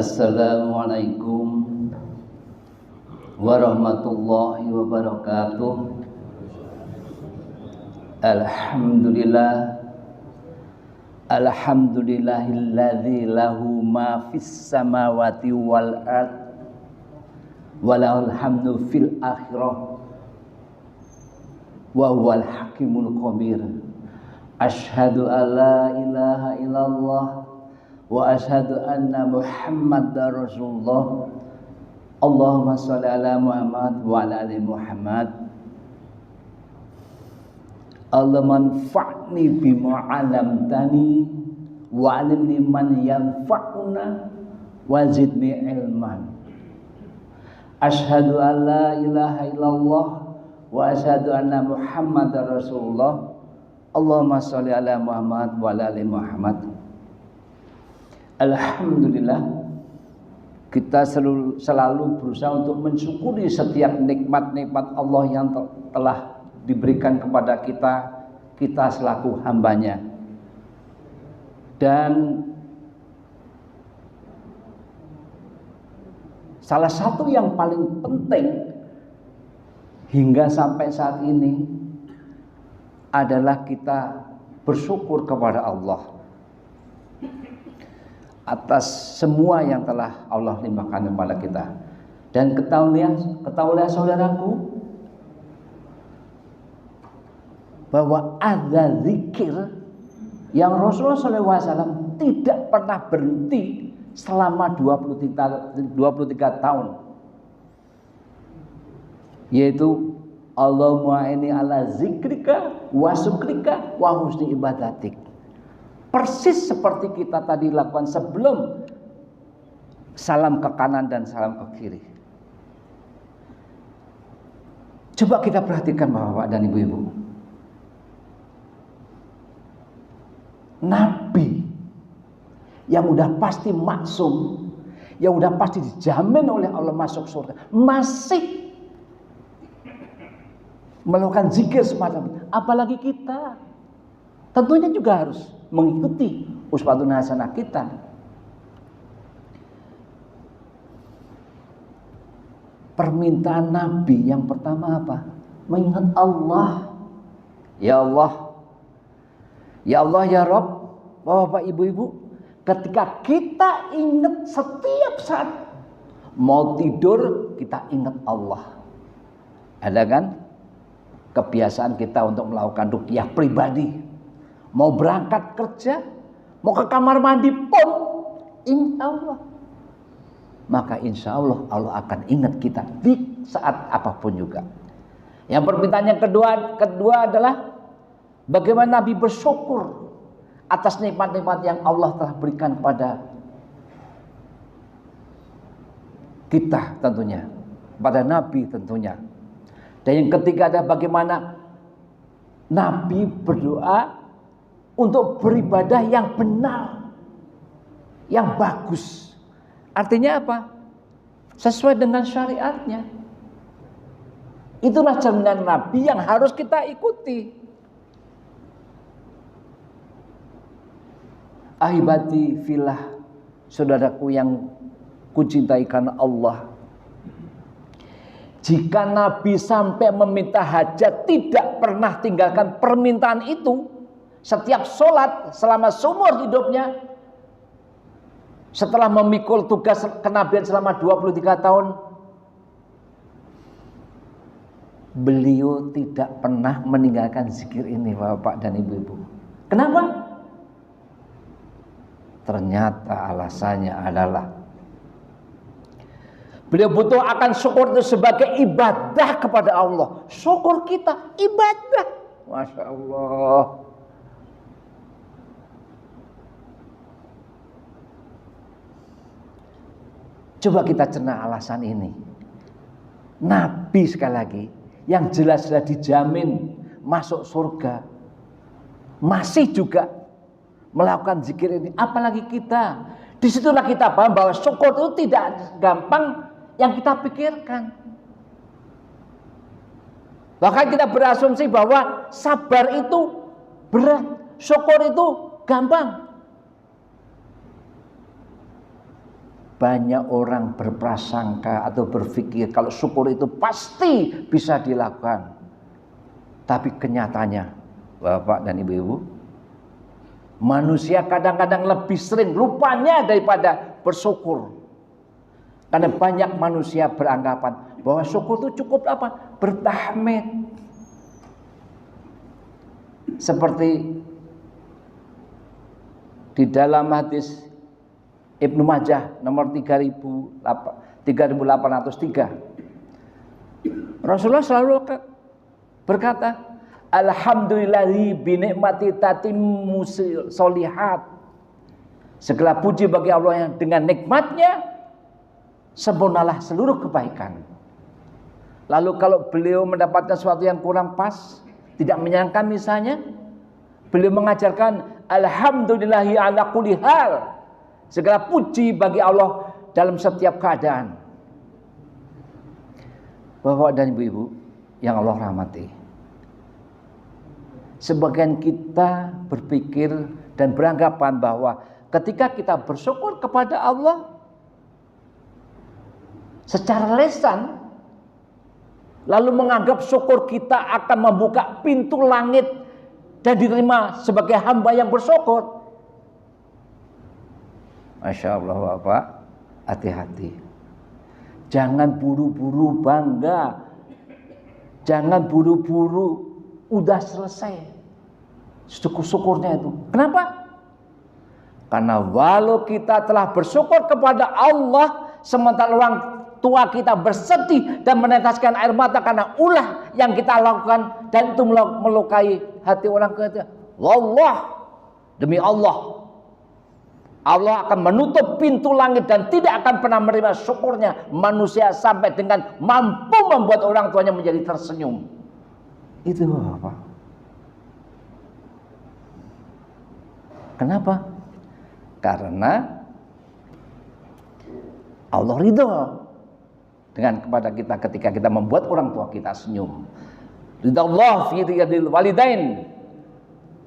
Assalamualaikum warahmatullahi wabarakatuh. Alhamdulillahilladzi lahu ma fis samawati wal ard wa lahul hamdu fil akhirah wa huwal hakimul khabir. Asyhadu an la ilaha illallah wa asyhadu anna Muhammadar Rasulullah. Allahumma shalli ala Muhammad wa ala ali Muhammad. Allahumma anfa'ni bima 'allamtani wa 'allimni man yanfa'una wa zidni ilman. Asyhadu an la ilaha illallah wa asyhadu anna Muhammadar Rasulullah. Allahumma shalli ala Muhammad wa ala ali Muhammad. Alhamdulillah, kita selalu berusaha untuk mensyukuri setiap nikmat-nikmat Allah yang telah diberikan kepada kita selaku hambanya. Dan salah satu yang paling penting hingga sampai saat ini adalah kita bersyukur kepada Allah atas semua yang telah Allah limpahkan kepada kita. Dan ketahuilah saudaraku, bahwa ada zikir yang Rasulullah SAW tidak pernah berhenti selama 23 tahun, yaitu Allahumma inni ala zikrika wa syukrika wa husni ibadatik. Persis seperti kita tadi lakukan sebelum salam ke kanan dan salam ke kiri. Coba kita perhatikan Bapak dan Ibu-ibu. Nabi yang udah pasti maksum, yang udah pasti dijamin oleh Allah masuk surga, masih melakukan zikir semacam itu. Apalagi kita, tentunya juga harus mengikuti uswatun hasanah kita. Permintaan Nabi yang pertama apa? Mengingat Allah. Ya Allah, ya Allah, ya Rabb, Bapak, Ibu-ibu, ketika kita ingat setiap saat mau tidur, kita ingat Allah. Ada kan kebiasaan kita untuk melakukan ruqyah pribadi. Mau berangkat kerja, mau ke kamar mandi pun ingat Allah. Maka insya Allah Allah akan ingat kita di saat apapun juga. Yang permintaan yang kedua adalah bagaimana Nabi bersyukur atas nikmat-nikmat yang Allah telah berikan kepada kita tentunya, kepada Nabi tentunya. Dan yang ketiga adalah bagaimana Nabi berdoa untuk beribadah yang benar, yang bagus. Artinya apa? Sesuai dengan syariatnya. Itulah jaminan Nabi yang harus kita ikuti. Ahibati filah, saudaraku yang kucintai karena Allah. Jika Nabi sampai meminta hajat, tidak pernah tinggalkan permintaan itu. Setiap sholat selama seumur hidupnya, setelah memikul tugas kenabian selama 23 tahun, beliau tidak pernah meninggalkan zikir ini, Bapak dan Ibu-ibu. Kenapa? Ternyata alasannya adalah beliau butuh akan syukur itu sebagai ibadah kepada Allah. Syukur kita ibadah. Masya Allah. Coba kita cerna alasan ini. Nabi sekali lagi yang jelas-jelas dijamin masuk surga, masih juga melakukan zikir ini. Apalagi kita. Disitulah kita paham bahwa syukur itu tidak gampang yang kita pikirkan. Bahkan kita berasumsi bahwa sabar itu berat, syukur itu gampang. banyak orang berprasangka atau berpikir kalau syukur itu pasti bisa dilakukan. Tapi kenyataannya, Bapak dan Ibu-ibu, manusia kadang-kadang lebih sering lupanya daripada bersyukur. Karena banyak manusia beranggapan bahwa syukur itu cukup apa? Bertahmid. Seperti di dalam hadis Ibnu Majah nomor 3803, Rasulullah selalu berkata, alhamdulillahi binikmati tatimmu solihat. Segala puji bagi Allah yang dengan nikmatnya sempurnalah seluruh kebaikan. Lalu kalau beliau mendapatkan sesuatu yang kurang pas, tidak menyenangkan misalnya, beliau mengajarkan alhamdulillahi ala kulli hal. Segala puji bagi Allah dalam setiap keadaan. Bapak dan Ibu-ibu yang Allah rahmati, sebagian kita berpikir dan beranggapan bahwa ketika kita bersyukur kepada Allah secara lisan, lalu menganggap syukur kita akan membuka pintu langit dan diterima sebagai hamba yang bersyukur. Masya Allah Bapak, hati-hati. Jangan buru-buru bangga. Jangan buru-buru udah selesai syukur-syukurnya itu. Kenapa? Karena walau kita telah bersyukur kepada Allah, sementara orang tua kita bersedih dan meneteskan air mata karena ulah yang kita lakukan, dan itu melukai hati orang ketiga. Wallah, demi Allah, Allah akan menutup pintu langit dan tidak akan pernah menerima syukurnya manusia sampai dengan mampu membuat orang tuanya menjadi tersenyum. Itu apa? Kenapa? Karena Allah ridho dengan kepada kita ketika kita membuat orang tua kita senyum. Ridallah fi ridil walidain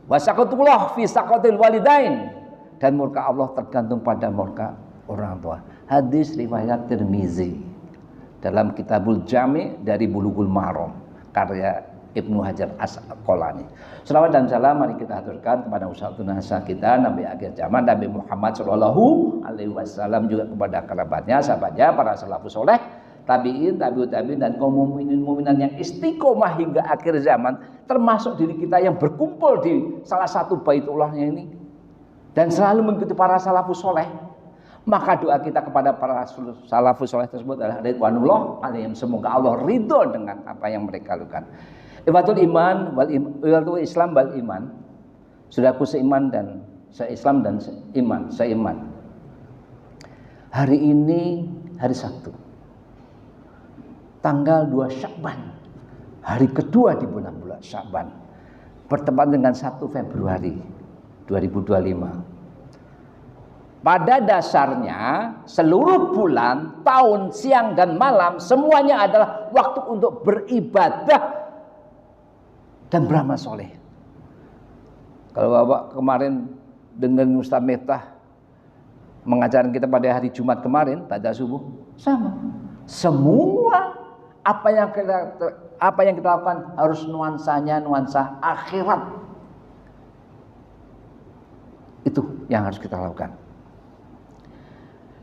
wa sakatullah fi sakatil walidain. Dan murka Allah tergantung pada murka orang tua. Hadis riwayat Tirmizi dalam Kitabul Jami dari Bulughul Maram karya Ibnu Hajar Asqalani. Selawat dan salam mari kita aturkan kepada uswatun hasanah kita Nabi akhir zaman, Nabi Muhammad sallallahu alaihi wasallam, juga kepada kerabatnya, sahabatnya, para salafus saleh, tabi'in, tabi'ut tabi'in, dan kaum mukminin mukminat yang istiqomah hingga akhir zaman, termasuk diri kita yang berkumpul di salah satu baitullahnya ini dan selalu mengikuti para salafus soleh. Maka doa kita kepada para salafus soleh tersebut adalah ridwanullah alaihim, semoga Allah ridho dengan apa yang mereka lakukan. Ibatul iman wal ibatul Islam wal iman. Saudaraku seiman dan seislam dan seiman, seiman. Hari ini hari Sabtu, tanggal 2 Sya'ban, hari kedua di bulan Sya'ban, bertepatan dengan 1 Februari 2025. Pada dasarnya seluruh bulan, tahun, siang dan malam semuanya adalah waktu untuk beribadah dan beramal soleh. Kalau Bapak kemarin dengan Ustaz Miftah mengajarkan kita pada hari Jumat kemarin pada subuh, sama. Semua apa yang kita lakukan harus nuansanya nuansa akhirat. Itu yang harus kita lakukan.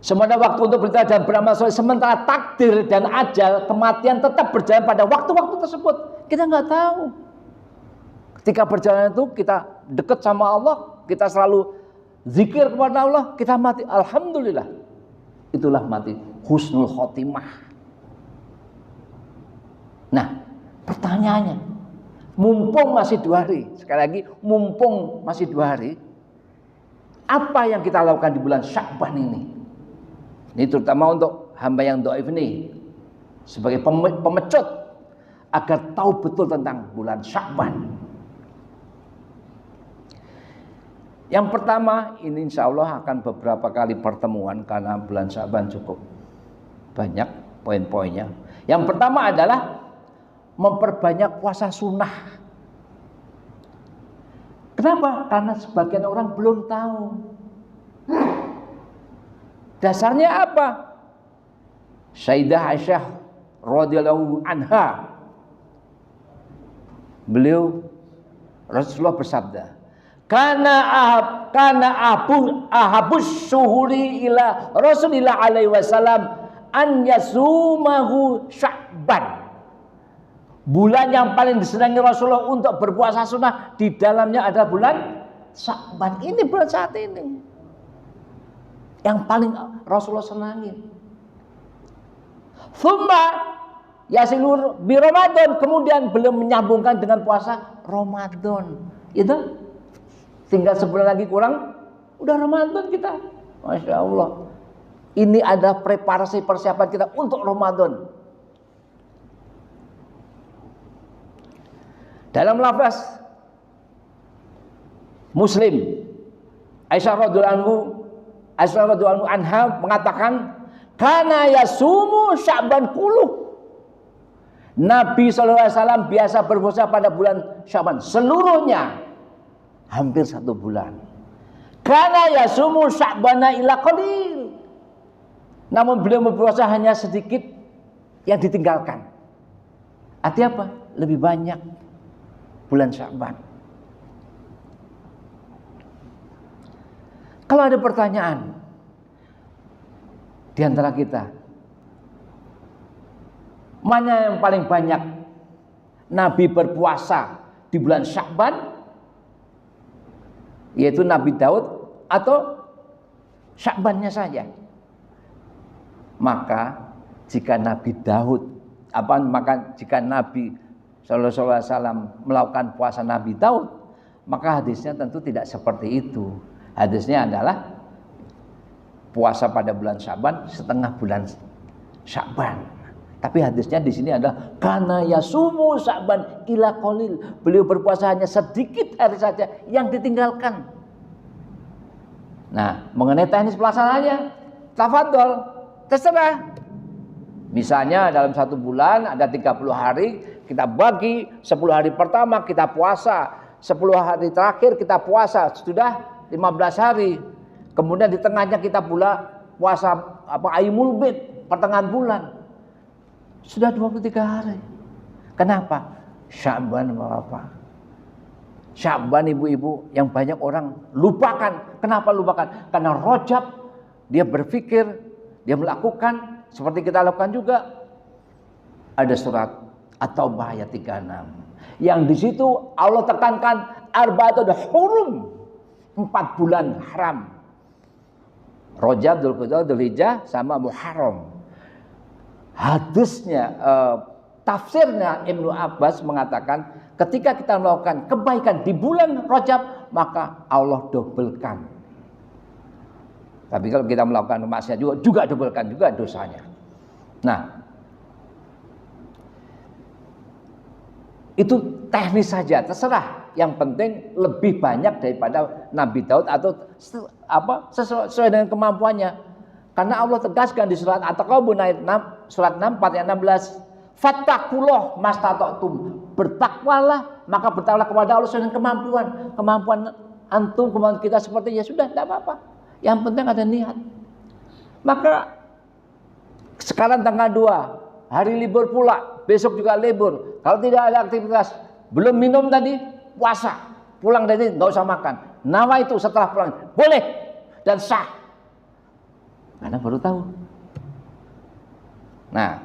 Sementara waktu untuk beribadah dan beramal soleh, sementara takdir dan ajal kematian tetap berjalan pada waktu-waktu tersebut. Kita nggak tahu. Ketika berjalan itu kita dekat sama Allah, kita selalu zikir kepada Allah, kita mati, alhamdulillah. Itulah mati husnul khotimah. Nah, pertanyaannya, mumpung masih 2 hari, sekali lagi, mumpung masih 2 hari, apa yang kita lakukan di bulan Sya'ban ini? Ini terutama untuk hamba yang dhaif ini, sebagai pemecut agar tahu betul tentang bulan Sya'ban. Yang pertama, ini insya Allah akan beberapa kali pertemuan karena bulan Sya'ban cukup banyak poin-poinnya. Yang pertama adalah memperbanyak puasa sunnah. Kenapa? Karena sebagian orang belum tahu. Dasarnya apa? Sayyidah Aisyah radhiyallahu anha, beliau Rasulullah bersabda, kana ahabus syuhuri ila Rasulillah alaihi wasallam an yasumahu Sya'ban. Bulan yang paling disenangi Rasulullah untuk berpuasa sunnah di dalamnya ada bulan Sya'ban. Ini bulan saat ini yang paling Rasulullah senangi. Thumma yasilur bi Ramadan, kemudian beliau menyambungkan dengan puasa Ramadan. Itu tinggal sebulan lagi kurang, udah Ramadan kita. Masya Allah. Ini ada preparasi persiapan kita untuk Ramadan. Dalam lafaz Muslim, Aisyah radhiyallahu anha mengatakan, kana yasumu Sya'ban kuluh. Nabi SAW biasa berpuasa pada bulan Sya'ban seluruhnya, hampir 1 bulan. Kana yasumu Sya'bana ila qalil. Namun beliau berpuasa hanya sedikit yang ditinggalkan. Artinya apa? Lebih banyak bulan Sya'ban. Kalau ada pertanyaan di antara kita, mana yang paling banyak Nabi berpuasa di bulan Sya'ban? Yaitu Nabi Daud atau Sya'bannya saja? Maka jika Nabi Daud, maka jika Nabi Sallallahu Alaihi Wasallam melakukan puasa Nabi Daud, maka hadisnya tentu tidak seperti itu. Hadisnya adalah puasa pada bulan Sya'ban, setengah bulan Sya'ban. Tapi hadisnya di sini adalah kana yasumu Sya'ban ila qalil. Beliau berpuasa hanya sedikit hari saja yang ditinggalkan. Nah, mengenai teknis pelaksanaannya, tafadhol, terserah. Misalnya dalam 1 bulan ada 30 hari, kita bagi 10 hari pertama kita puasa, 10 hari terakhir kita puasa, sudah 15 hari. Kemudian di tengahnya kita pula puasa Ayyamul Bid, pertengahan bulan. Sudah 23 hari. Kenapa? Sya'ban Bapak. Sya'ban ibu-ibu yang banyak orang lupakan. Kenapa lupakan? Karena Rajab dia berpikir, dia melakukan seperti kita lakukan juga. Ada surat At-Taubah ayat 36. Yang di situ Allah tekankan arba'atul hurum, 4 bulan haram. Rajab, Dzulqa'dah, Dzulhijjah sama Muharram. Hadisnya, tafsirnya Ibnu Abbas mengatakan ketika kita melakukan kebaikan di bulan Rajab, maka Allah dobelkan. Tapi kalau kita melakukan maksiat juga dobelkan juga dosanya. Nah, itu teknis saja, terserah. Yang penting lebih banyak daripada Nabi Daud atau sesuai dengan kemampuannya. Karena Allah tegaskan di surat At-Taqabun ayat 6, surat 6 ayat 16, fattakullah mastata'tum, bertakwalah, maka bertakwalah kepada Allah sesuai dengan kemampuan antum, kemampuan kita seperti ya sudah, tidak apa-apa. Yang penting ada niat. Maka sekarang tanggal 2, hari libur pula, besok juga libur. Kalau tidak ada aktivitas, belum minum tadi, puasa, pulang dari nggak usah makan. Nawa itu setelah pulang boleh dan sah. Karena baru tahu. Nah,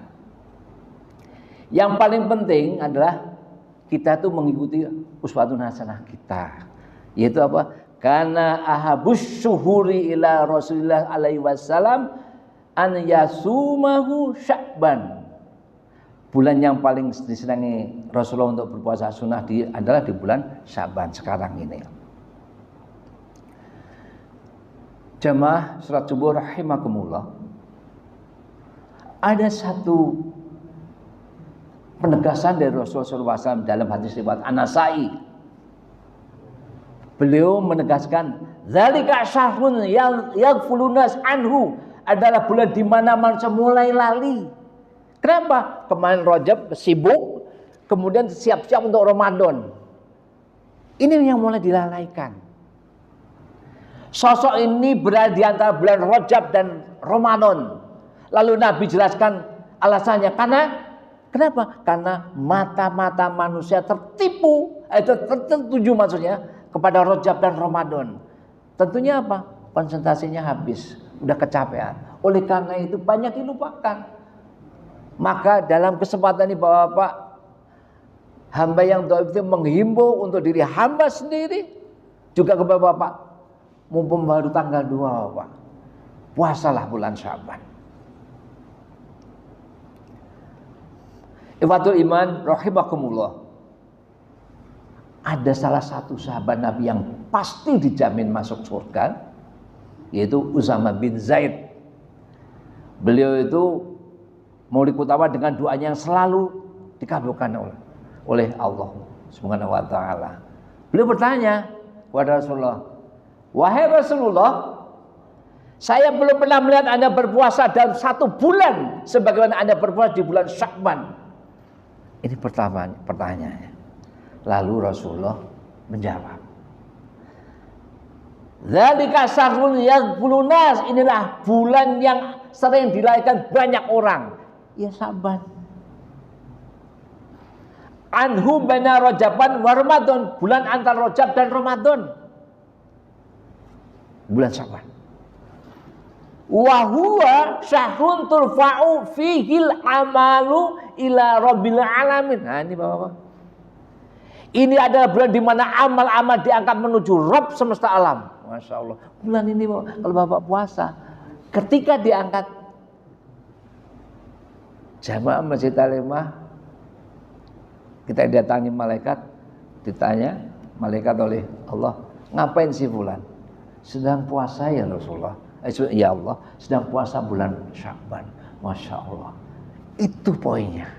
yang paling penting adalah kita tuh mengikuti uswatun hasanah kita. Yaitu apa? Karena ahabus syuhuri ila Rasulillah alaihi wasallam an yasumahu Sya'ban. Bulan yang paling disenangi Rasulullah untuk berpuasa sunnah adalah di bulan Sya'ban sekarang ini. Jamaah salat subuh rahimakumullah. Ada satu penegasan dari Rasulullah SAW dalam hadis riwayat An-Nasa'i. Beliau menegaskan, "Dzalika syahrun yaghfulunas anhu," adalah bulan di mana manusia mulai lali. Kenapa? Kemarin Rajab sibuk, kemudian siap-siap untuk Ramadan. Ini yang mulai dilalaikan. Sosok ini berada di antara bulan Rajab dan Ramadan. Lalu Nabi jelaskan alasannya. Kenapa? Karena mata-mata manusia tertipu, tertuju maksudnya kepada Rajab dan Ramadan. Tentunya apa? Konsentrasinya habis, udah kecapean. Oleh karena itu banyak dilupakan. Maka dalam kesempatan ini Bapak, hamba yang dhaif itu menghimbau untuk diri hamba sendiri, juga kepada Bapak, mumpung baru tanggal 2 Bapak, puasalah bulan Syaban. Ikhwatul iman rahimakumullah. Ada salah satu sahabat Nabi yang pasti dijamin masuk surga, yaitu Usama bin Zaid. Beliau itu Maulid utama dengan doanya yang selalu dikabulkan oleh Allah Subhanahu wa taala. Beliau bertanya kepada Rasulullah, "Wahai Rasulullah, saya belum pernah melihat Anda berpuasa dalam 1 bulan sebagaimana Anda berpuasa di bulan Sya'ban." Ini pertanyaannya. Lalu Rasulullah menjawab, "Dzalika syahrul yaghfulun nas." Inilah bulan yang sering dilalaikan banyak orang. Ya Sya'ban. Anhu baina Rajaban wa Ramadan, bulan antara Rajab dan Ramadan. Bulan Sya'ban. Wa huwa syahrun turfa'u fihil amalu ila rabbil alamin. Nah, ini Bapak. Ini adalah bulan di mana amal-amal diangkat menuju Rabb semesta alam. Masya Allah. Bulan ini Bapak, kalau Bapak puasa, ketika diangkat jamaah Masjid Al-Hikmah, kita datangi malaikat, ditanya malaikat oleh Allah, "Ngapain sih fulan?" "Sedang puasa ya Rasulullah." "Ya Allah, sedang puasa bulan Sya'ban." Masya Allah. Itu poinnya.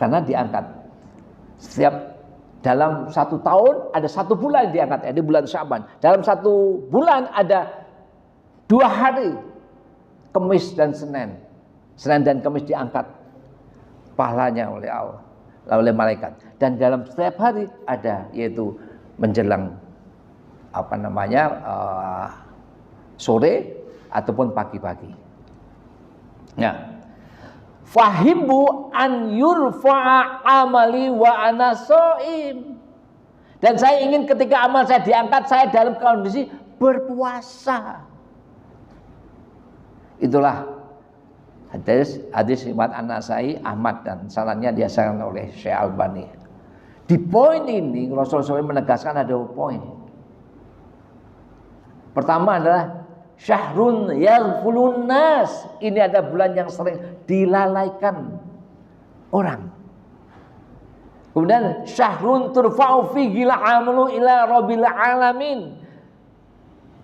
Karena diangkat setiap dalam 1 tahun ada 1 bulan diangkat, di bulan Sya'ban. Dalam 1 bulan ada 2 hari, Kamis dan Senin. Senin dan Kamis diangkat pahalanya oleh Allah, oleh malaikat. Dan dalam setiap hari ada, yaitu menjelang sore ataupun pagi-pagi. Nah, fahibu an yurfa'a amali wa ana shaim. Dan saya ingin ketika amal saya diangkat, saya dalam kondisi berpuasa. Itulah hadis riwayat An-Nasai, Ahmad, dan sanadnya dihasankan oleh Syekh Albani. Di poin ini Rasulullah menegaskan ada poin. Pertama adalah syahrun yaghfulun nas. Ini ada bulan yang sering dilalaikan orang. Kemudian syahrun turfa'u fihi al-amalu ila rabbil alamin.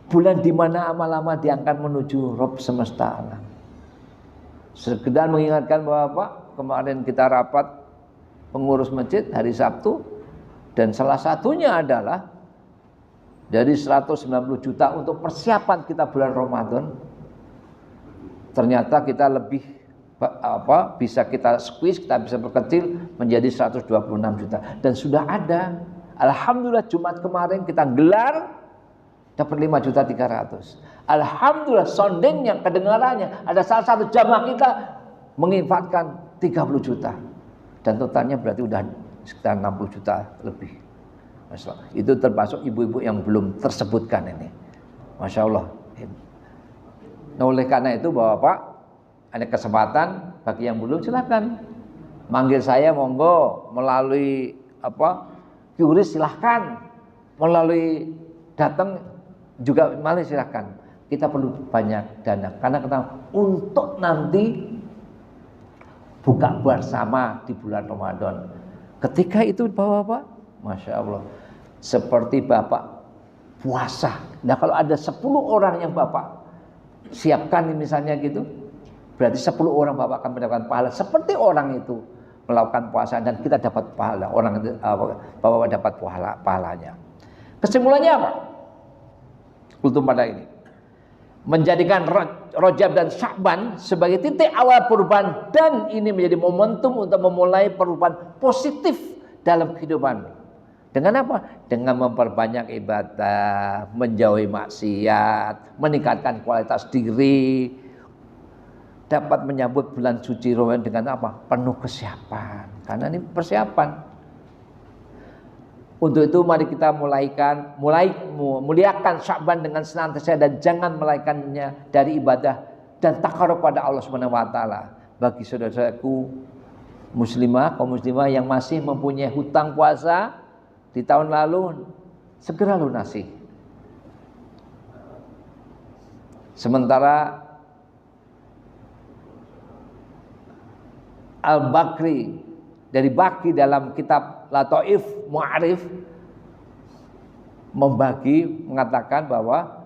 Bulan di mana amal-amal diangkat menuju Rabb semesta alam. Sekedar mengingatkan bahwa Pak, kemarin kita rapat pengurus masjid hari Sabtu, dan salah satunya adalah dari 190 juta untuk persiapan kita bulan Ramadan, ternyata kita lebih bisa kita squeeze, kita bisa perkecil menjadi 126 juta. Dan sudah ada, alhamdulillah Jumat kemarin kita gelar dapat 5.300.000. Alhamdulillah soundingnya, kedengarannya, ada salah satu jamaah kita menginfakkan 30 juta. Dan totalnya berarti udah sekitar 60 juta lebih. Masya Allah. Itu termasuk ibu-ibu yang belum tersebutkan ini. Masya Allah. Nah, oleh karena itu Bapak, ada kesempatan bagi yang belum, silakan manggil saya, monggo, melalui QRIS silahkan, melalui datang juga malah silahkan. Kita perlu banyak dana karena kita untuk nanti buka bersama di bulan Ramadan. Ketika itu Bapak, Masya Allah, seperti Bapak puasa. Nah, kalau ada 10 orang yang Bapak siapkan misalnya gitu, berarti 10 orang Bapak akan mendapatkan pahala seperti orang itu melakukan puasa, dan kita dapat pahala, orang itu Bapak dapat pahalanya. Kesimpulannya apa? Kultum pada ini menjadikan Rajab dan Sya'ban sebagai titik awal perubahan, dan ini menjadi momentum untuk memulai perubahan positif dalam kehidupan. Dengan apa? Dengan memperbanyak ibadah, menjauhi maksiat, meningkatkan kualitas diri, dapat menyambut bulan suci Ramadan dengan apa? Penuh kesiapan. Karena ini persiapan. Untuk itu mari kita muliakan Sya'ban dengan senantiasa dan jangan melaikannya dari ibadah dan takarub pada Allah Subhanahu wa taala. Bagi saudara-saudaraku muslimah, kaum muslimah yang masih mempunyai hutang puasa di tahun lalu, segera lunasi. Sementara Al-Bakri dari Baki dalam kitab Lataif Mu'arif mengatakan bahwa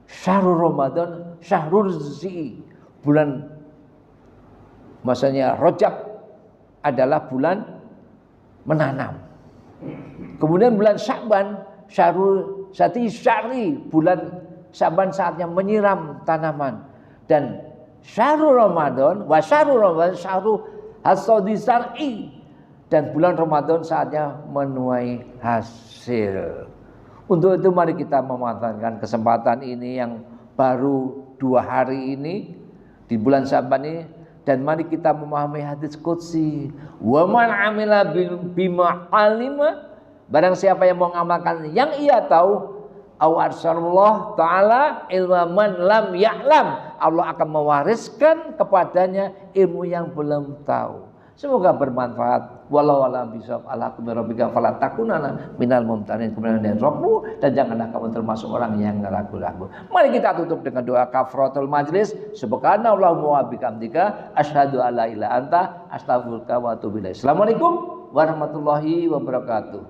syahrul Ramadan syahrul zi, bulan maksudnya Rajab adalah bulan menanam. Kemudian bulan Sya'ban syahrul syari, bulan Sya'ban saatnya menyiram tanaman. Dan syahrul Ramadan wa syahrul Ramadan syahrul hasadi syar'i, dan bulan Ramadan saatnya menuai hasil. Untuk itu mari kita memanfaatkan kesempatan ini yang baru 2 hari ini di bulan Sya'ban ini, dan mari kita memahami hadis qudsi, wa man amila bima alima, barang siapa yang mau mengamalkan yang ia tahu, aw arsalullah taala ilma man lam ya'lam, Allah akan mewariskan kepadanya ilmu yang belum tahu. Semoga bermanfaat. Wallahu a'lam bishawab. Alhaqu birabbika fala takunanna minal mumtarin, kemudian dari Rabbmu, dan janganlah kamu termasuk orang yang ragu-ragu. Mari kita tutup dengan doa kafaratul majlis. Subhanallahumma wa bihamdika asyhadu alla ilaha illa anta astaghfiruka wa atubu ilaik. Assalamualaikum warahmatullahi wabarakatuh.